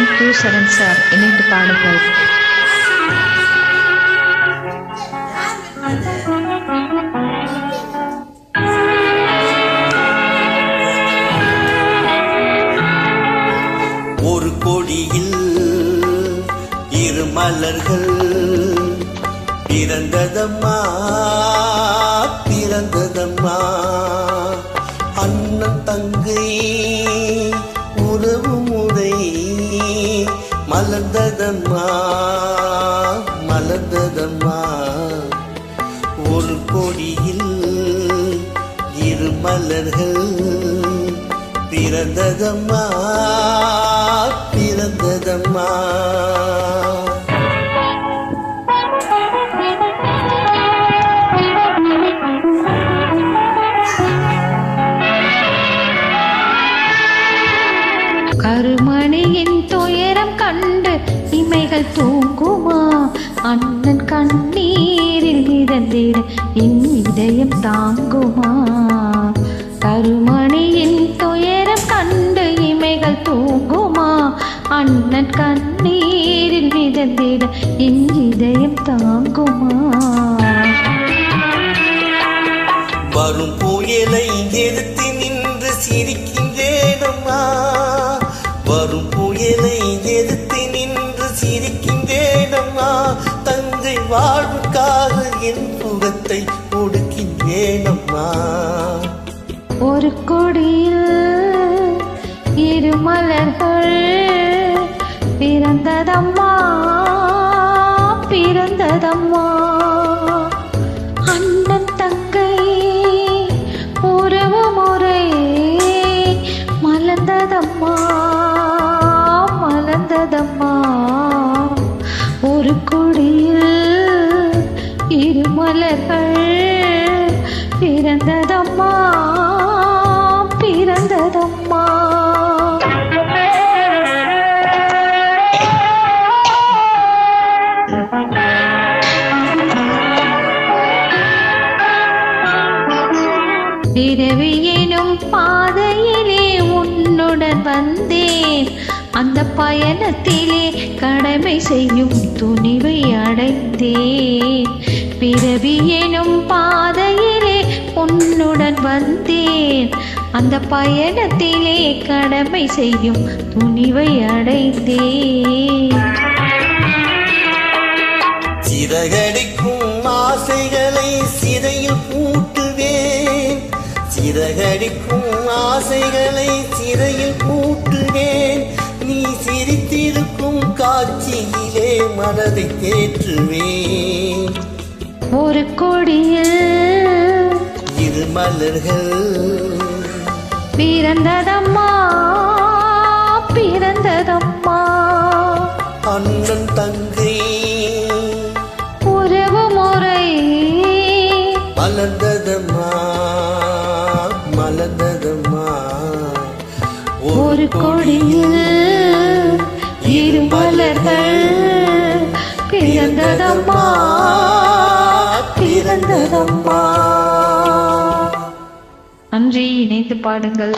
927 sir இணைந்து பாடுங்கள். ஒரு கொடியில் இரு மலர்கள் பிறந்ததம்மா பிறந்ததம்மா, அண்ணன் தங்கை உறவு முறை மலர்ந்ததம்மா மலர்ந்ததம்மா. ஒரு கொடியில் இரு மலர்கள் பிறந்ததம்மா பிறந்ததம்மா. கருமணியின் துயரம் கண்டு இமைகள் தூங்குமா, அண்ணன் கண்ணீரில் மிதந்திட என் இதயம் தாங்குமா. கருமணியின் துயரம் கண்டு இமைகள் தூங்குமா, அண்ணன் கண்ணீரில் மிதந்திட என் இதயம் தாங்குமா. வரும் புயலை எதிர்த்து நின்று சிரிக்கின்றேனம்மா, வரும் புயலை எதிர்த்து நின்று சிரிக்கின்றேனம்மா. தங்கை வாழ்வுக்காக என் முகத்தை கொடுக்கின்றேனம்மா. ஒரு கொடியில் இரு மலர்கள் பிறந்ததம்மா பிறந்ததம்மா, அண்ணன் தங்கை உறவு முறை மலர்ந்ததம்மா மலர்ந்ததம்மா. ஒரு கொடியில் இரு மலர்கள் பிறந்ததம்மா பிறந்ததம்மா. பிறவி எனும் பாதையிலே உன்னுடன் வந்தேன், அந்த பயணத்திலே கடமை செய்யும் துணிவை அடைந்தேன். பிறவி எனும் பாதையிலே உன்னுடன் வந்தேன், அந்த பயணத்திலே கடமை செய்யும் துணிவை அடைந்தேன். சிறகடிக்கும் ஆசைகளை சிறையில் பூட்டுவேன், சிறகடிக்கும் ஆசைகளை சிறையில் பூட்டுவேன். நீ சிரித்திருக்கும் காட்சியிலே மனதை தேற்றுவேன். ஒரு கொடியில் இரு மலர்கள் பிறந்ததம்மா பிறந்ததம்மா, அண்ணன் தங்கை உறவு முறை மலர்ந்ததம்மா மலர்ந்ததம்மா. ஒரு கொடியில் இரு மலர்கள் பிறந்ததம்மா பிறந்ததம்மா. நன்றி, இணைந்து பாடுங்கள்.